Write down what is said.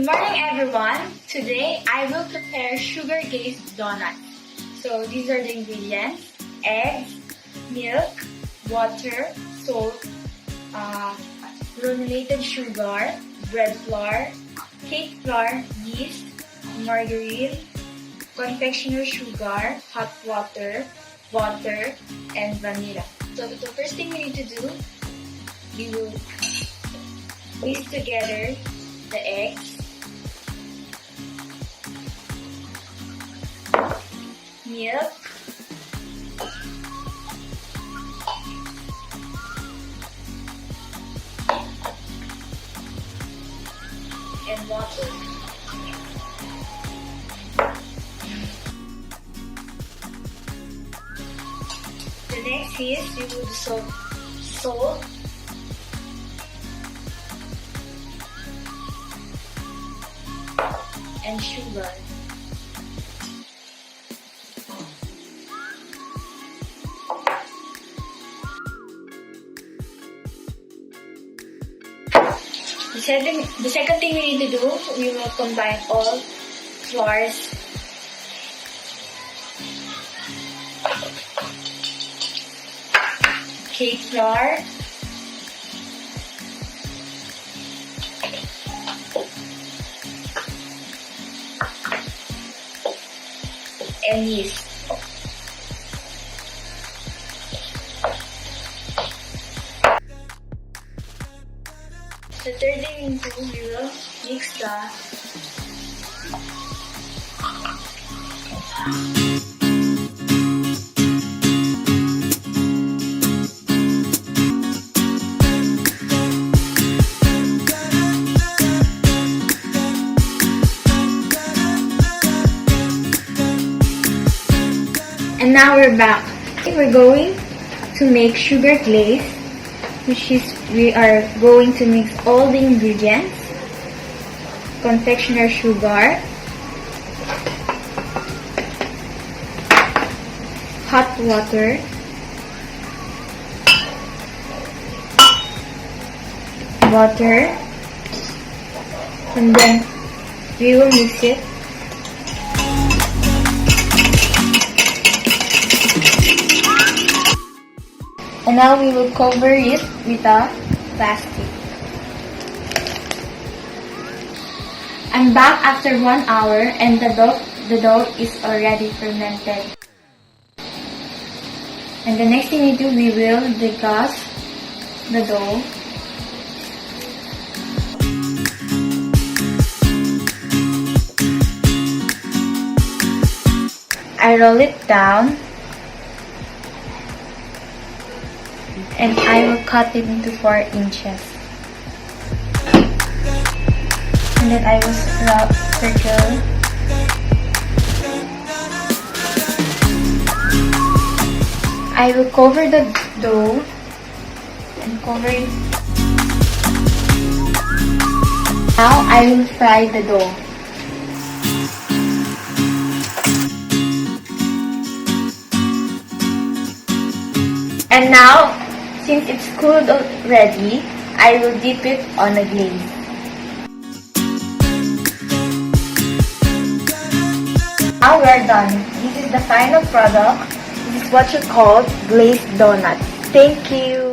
morning everyone! Today I will prepare sugar-glazed donuts. So these are the ingredients: eggs, milk, water, salt, granulated sugar, bread flour, cake flour, yeast, margarine, confectioner sugar, hot water, butter, and vanilla. So the first thing we need to do, we will whisk together the eggs, milk, and water. The next is we will dissolve salt, and sugar. The second thing we need to do, we will combine all flours, cake flour, and yeast. The third thing we do, we will mix the and now we're back. We're going to make sugar glaze, which is we are going to mix all the ingredients: confectioner sugar, hot water, butter, and then we will mix it. And now we will cover it with a plastic. I'm back after 1 hour and the dough is already fermented. And the next thing we do, we will degauss the dough. I roll it down. And I will cut it into 4 inches. And then I will circle. I will cover the dough and cover it. Now I will fry the dough. And now, since it's cooled already, I will dip it on a glaze. Now we are done. This is the final product. This is what you call glazed donut. Thank you.